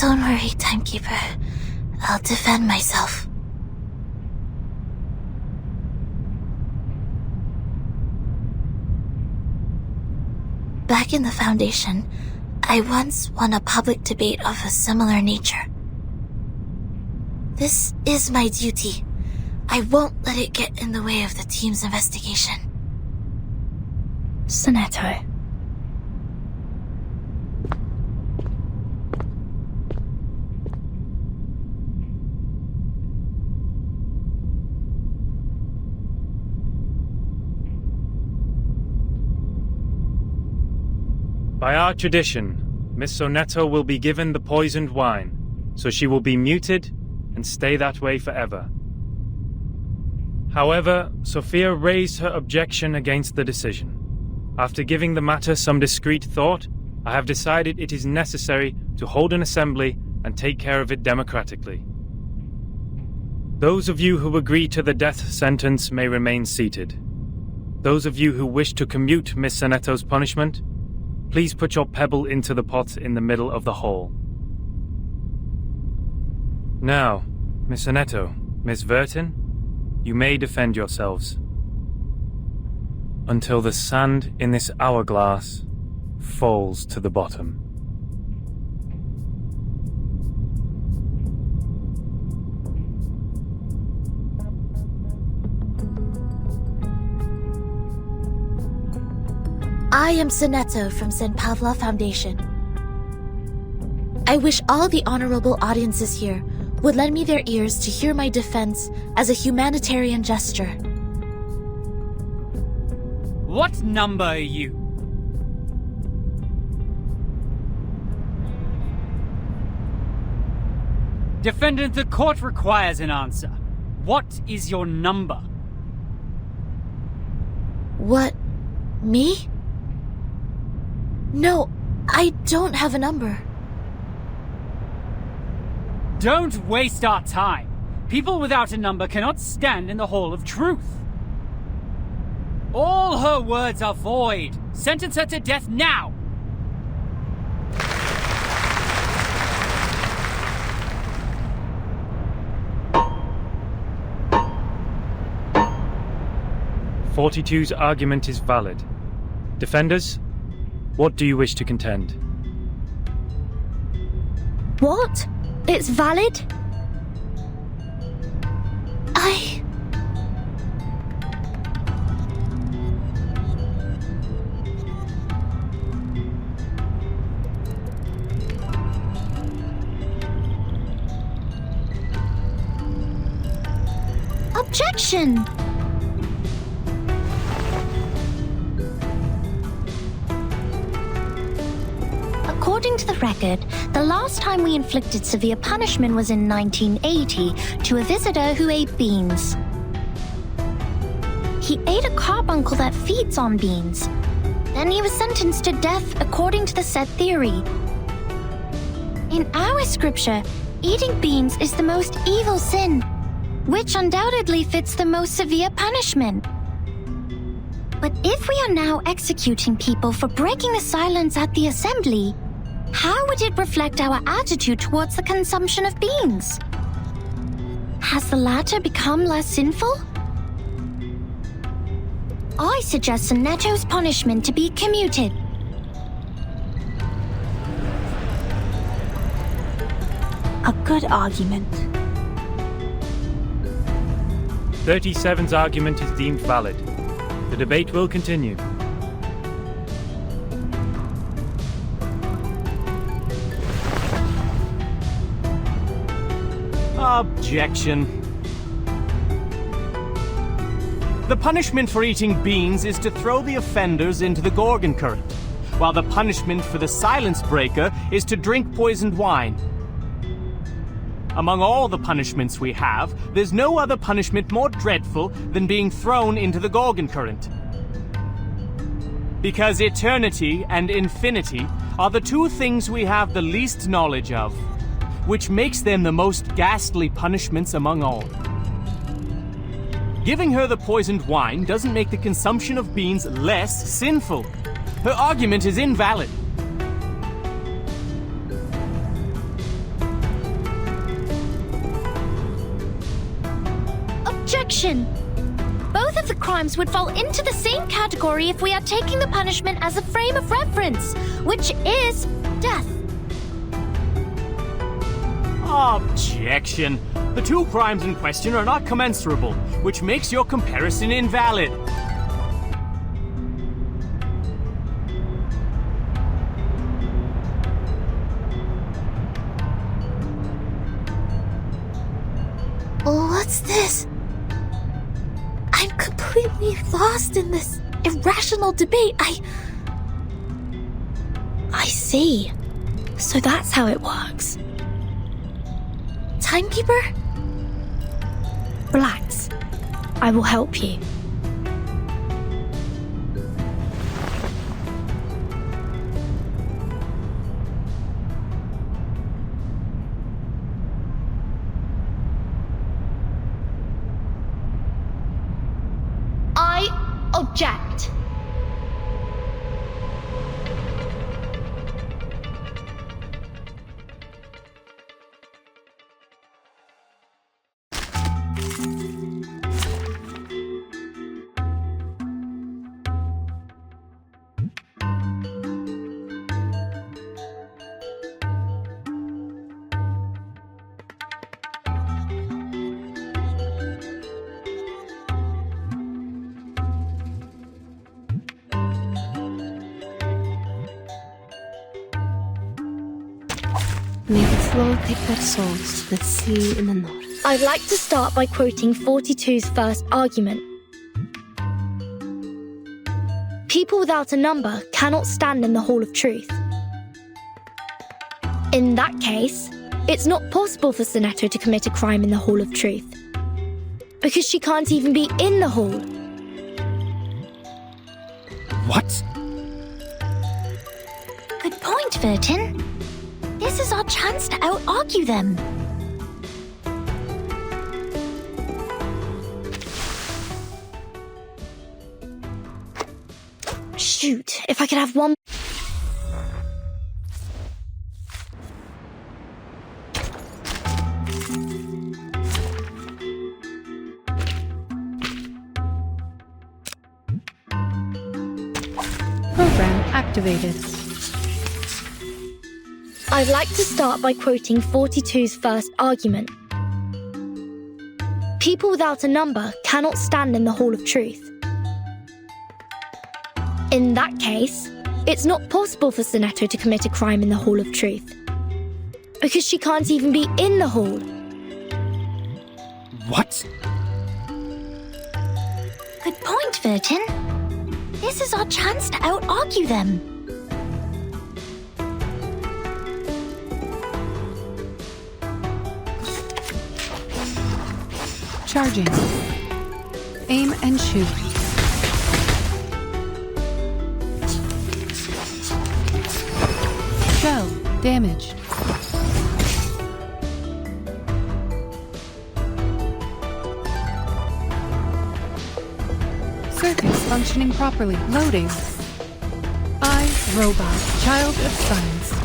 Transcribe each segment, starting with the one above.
Don't worry, Timekeeper. I'll defend myself. Back in the Foundation, I once won a public debate of a similar nature. This is my duty. I won't let it get in the way of the team's investigation. Sonetto. By our tradition, Miss Sonetto will be given the poisoned wine, so she will be muted and stay that way forever. However, Sophia raised her objection against the decision. After giving the matter some discreet thought, I have decided it is necessary to hold an assembly and take care of it democratically. Those of you who agree to the death sentence may remain seated. Those of you who wish to commute Miss Sonetto's punishment, please put your pebble into the pot in the middle of the hall. Now, Miss Sonetto, Miss Vertin, you may defend yourselves. Until the sand in this hourglass falls to the bottom. I am Sonetto from St. Pavlov Foundation. I wish all the honorable audiences here would lend me their ears to hear my defense as a humanitarian gesture. What number are you? Defendant, the court requires an answer. What is your number? What? Me? No, I don't have a number. Don't waste our time. People without a number cannot stand in the Hall of Truth. All her words are void. Sentence her to death now! '42's argument is valid. Defenders, what do you wish to contend? What? It's valid? Objection! According to the record, the last time we inflicted severe punishment was in 1980 to a visitor who ate beans. He ate a carbuncle that feeds on beans. Then he was sentenced to death according to the said theory. In our scripture, eating beans is the most evil sin, which undoubtedly fits the most severe punishment. But if we are now executing people for breaking the silence at the assembly, how would it reflect our attitude towards the consumption of beans? Has the latter become less sinful? I suggest Sonetto's punishment to be commuted. A good argument. 37's argument is deemed valid. The debate will continue. Objection. The punishment for eating beans is to throw the offenders into the Gorgon current, while the punishment for the silence breaker is to drink poisoned wine. Among all the punishments we have, there's no other punishment more dreadful than being thrown into the Gorgon current. Because eternity and infinity are the two things we have the least knowledge of, which makes them the most ghastly punishments among all. Giving her the poisoned wine doesn't make the consumption of beans less sinful. Her argument is invalid. Objection! Both of the crimes would fall into the same category if we are taking the punishment as a frame of reference, which is death. Objection! The two crimes in question are not commensurable, which makes your comparison invalid. What's this? I'm completely lost in this irrational debate. I see. So that's how it works. Timekeeper? Relax. I will help you. I object. May the flow take their souls to the sea in the north. I'd like to start by quoting 42's first argument. People without a number cannot stand in the Hall of Truth. In that case, it's not possible for Sonetto to commit a crime in the Hall of Truth, because she can't even be in the hall. What? Good point, Vertin. This is our chance to out-argue them. Shoot, if I could have one... Program activated. I'd like to start by quoting 42's first argument. People without a number cannot stand in the Hall of Truth. In that case, it's not possible for Sonetto to commit a crime in the Hall of Truth, because she can't even be in the hall. What? Good point, Vertin. This is our chance to out-argue them. Charging. Aim and shoot. Shell. Damage. Circuits functioning properly. Loading. I, Robot, Child of Science.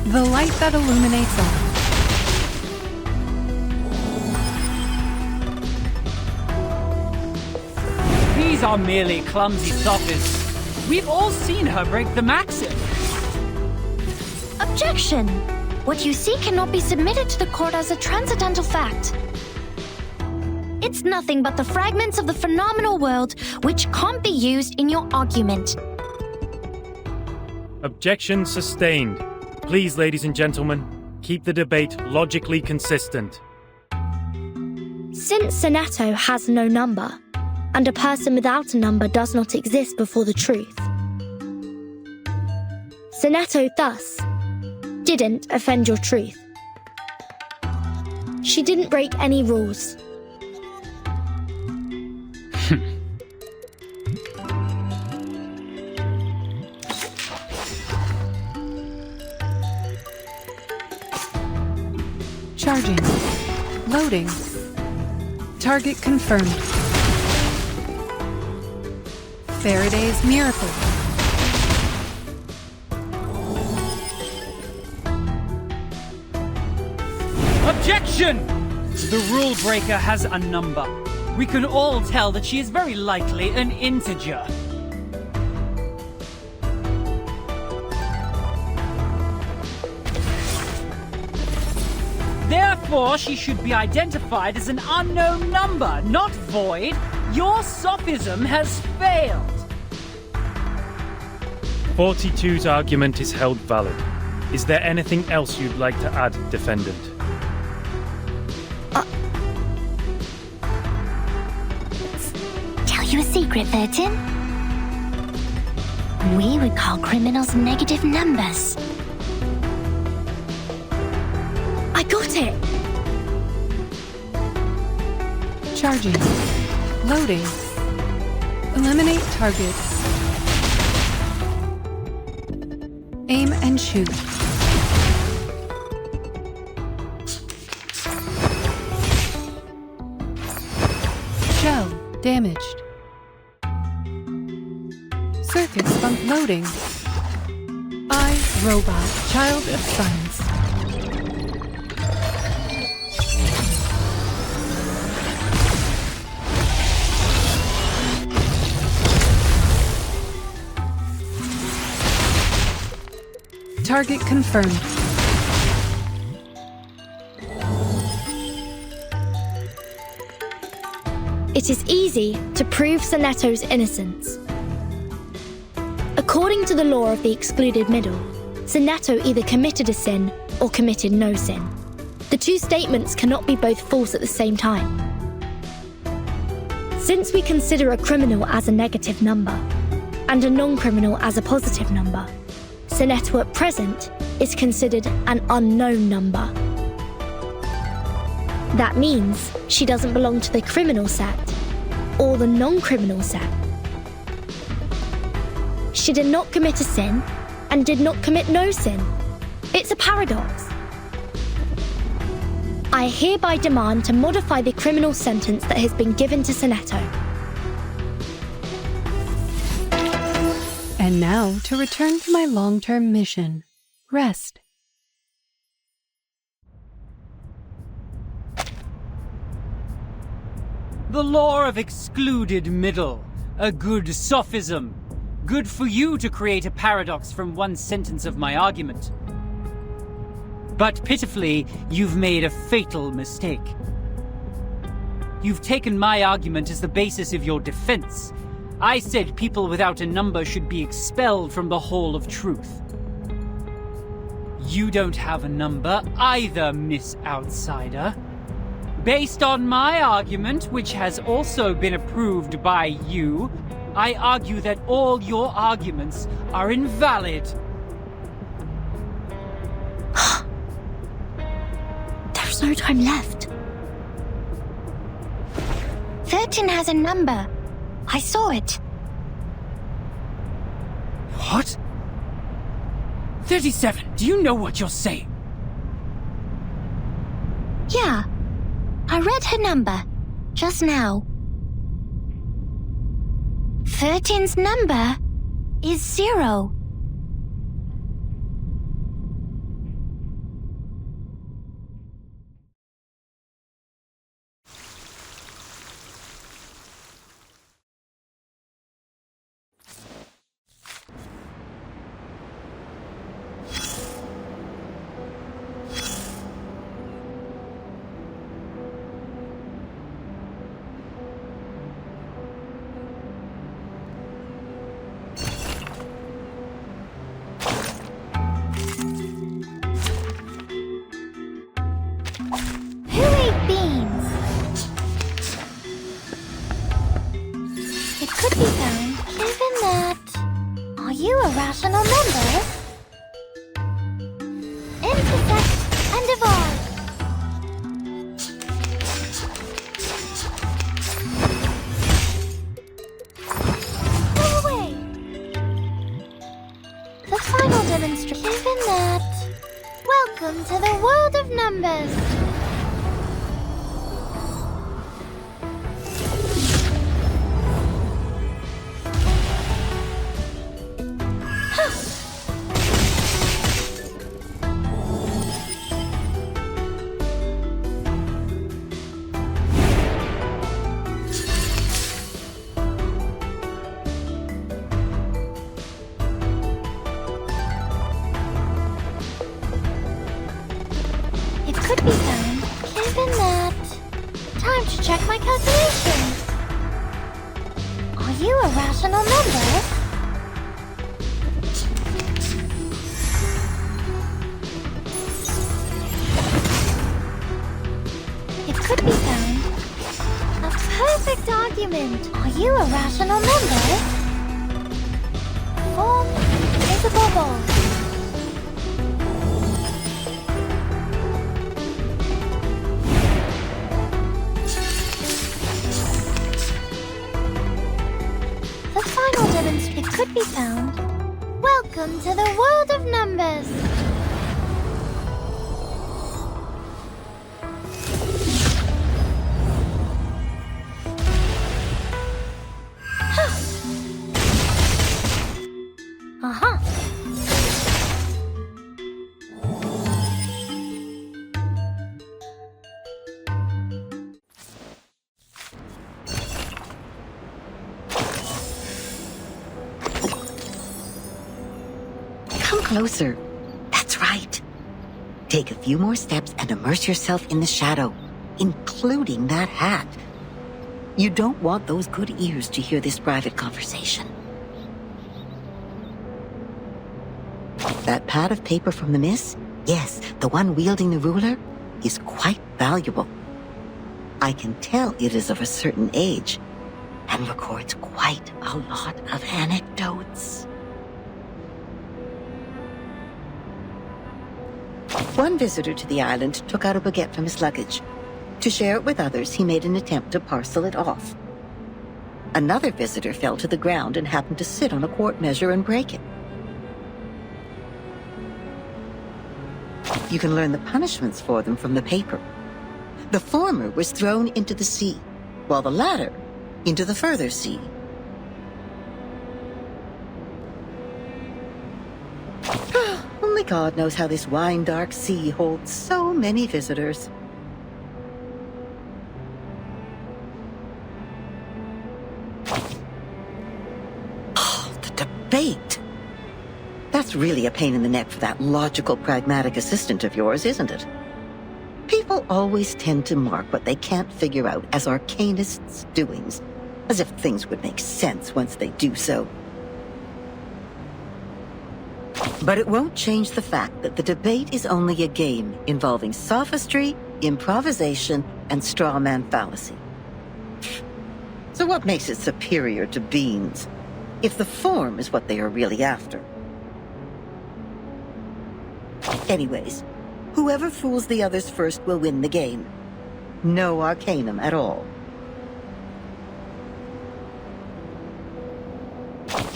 The light that illuminates all. These are merely clumsy sophists. We've all seen her break the maxim. Objection! What you see cannot be submitted to the court as a transcendental fact. It's nothing but the fragments of the phenomenal world which can't be used in your argument. Objection sustained. Please, ladies and gentlemen, keep the debate logically consistent. Since Sonetto has no number, and a person without a number does not exist before the truth, Sonetto thus didn't offend your truth. She didn't break any rules. Charging. Loading. Target confirmed. Faraday's miracle. Objection! The rule breaker has a number. We can all tell that she is very likely an integer. Therefore, she should be identified as an unknown number, not void. Your sophism has failed. 42's argument is held valid. Is there anything else you'd like to add, defendant? Tell you a secret, 13? We would call criminals negative numbers. I got it! Charging. Loading. Eliminate target. Aim and shoot. Shell damaged. Circuit spunk loading. I, Robot, Child of Science. Target confirmed. It is easy to prove Sonetto's innocence. According to the law of the excluded middle, Sonetto either committed a sin or committed no sin. The two statements cannot be both false at the same time. Since we consider a criminal as a negative number and a non-criminal as a positive number, Sonetto at present is considered an unknown number. That means she doesn't belong to the criminal set or the non-criminal set. She did not commit a sin and did not commit no sin. It's a paradox. I hereby demand to modify the criminal sentence that has been given to Sonetto. And now to return to my long-term mission. Rest. The law of excluded middle. A good sophism. Good for you to create a paradox from one sentence of my argument. But pitifully, you've made a fatal mistake. You've taken my argument as the basis of your defense. I said people without a number should be expelled from the Hall of Truth. You don't have a number either, Miss Outsider. Based on my argument, which has also been approved by you, I argue that all your arguments are invalid. There's no time left. 13 has a number. I saw it. What? 37, do you know what you're saying? Yeah. I read her number. Just now. 13's number is 0. Who ate beans? It could be found given that... Are you a rational number? Intersect and divide. Go away. The final demonstration. Given that... Welcome to the world of numbers. to check my calculations. Are you a rational number? It could be found. A perfect argument. Are you a rational number? Form is a bubble. The final demonstration could be found. Welcome to the world of numbers. Uh-huh. Come closer. That's right. Take a few more steps and immerse yourself in the shadow, including that hat. You don't want those good ears to hear this private conversation. That pad of paper from the miss? Yes, the one wielding the ruler is quite valuable. I can tell it is of a certain age and records quite a lot of anecdotes. One visitor to the island took out a baguette from his luggage. To share it with others, he made an attempt to parcel it off. Another visitor fell to the ground and happened to sit on a quart measure and break it. You can learn the punishments for them from the paper. The former was thrown into the sea, while the latter into the further sea. Only God knows how this wine-dark sea holds so many visitors. Oh, the debate! That's really a pain in the neck for that logical, pragmatic assistant of yours, isn't it? People always tend to mark what they can't figure out as arcanists' doings, as if things would make sense once they do so. But it won't change the fact that the debate is only a game involving sophistry, improvisation, and straw man fallacy. So what makes it superior to beans, if the form is what they are really after? Anyways, whoever fools the others first will win the game. No arcanum at all.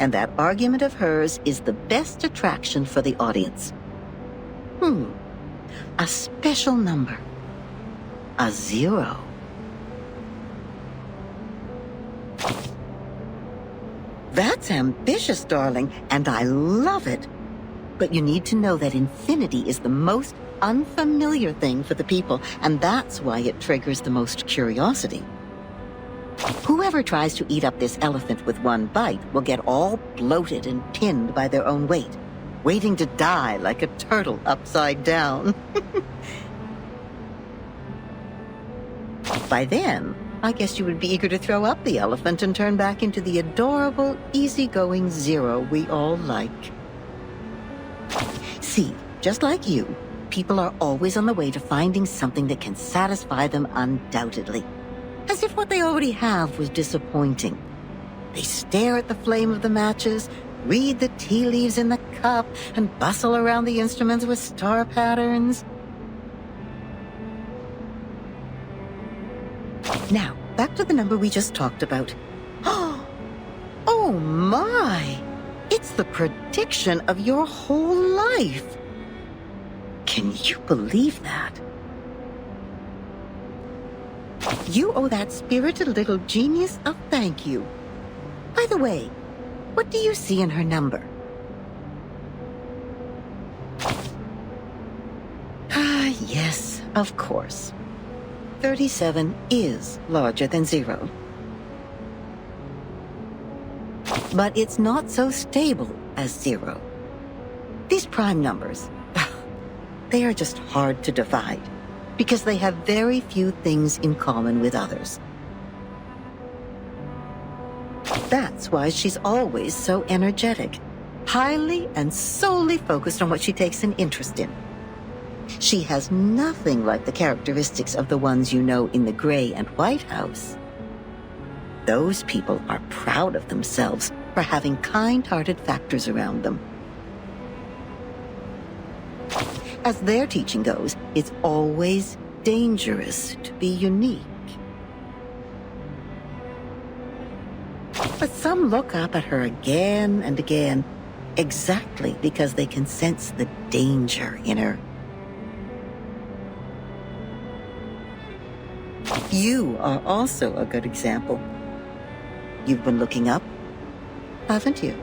And that argument of hers is the best attraction for the audience. A special number. A 0. That's ambitious, darling, and I love it. But you need to know that infinity is the most unfamiliar thing for the people, and that's why it triggers the most curiosity. Whoever tries to eat up this elephant with one bite will get all bloated and pinned by their own weight, waiting to die like a turtle upside down. By then, I guess you would be eager to throw up the elephant and turn back into the adorable, easygoing 0 we all like. See, just like you, people are always on the way to finding something that can satisfy them undoubtedly. As if what they already have was disappointing. They stare at the flame of the matches, read the tea leaves in the cup, and bustle around the instruments with star patterns. Now, back to the number we just talked about. Oh my! It's the prediction of your whole life! Can you believe that? You owe that spirited little genius a thank you. By the way, what do you see in her number? Yes, of course. 37 is larger than 0. But it's not so stable as 0. These prime numbers, they are just hard to divide. because they have very few things in common with others. That's why she's always so energetic, highly and solely focused on what she takes an interest in. She has nothing like the characteristics of the ones you know in the Grey and White House. Those people are proud of themselves for having kind-hearted factors around them. As their teaching goes, it's always dangerous to be unique. But some look up at her again and again, exactly because they can sense the danger in her. You are also a good example. You've been looking up, haven't you?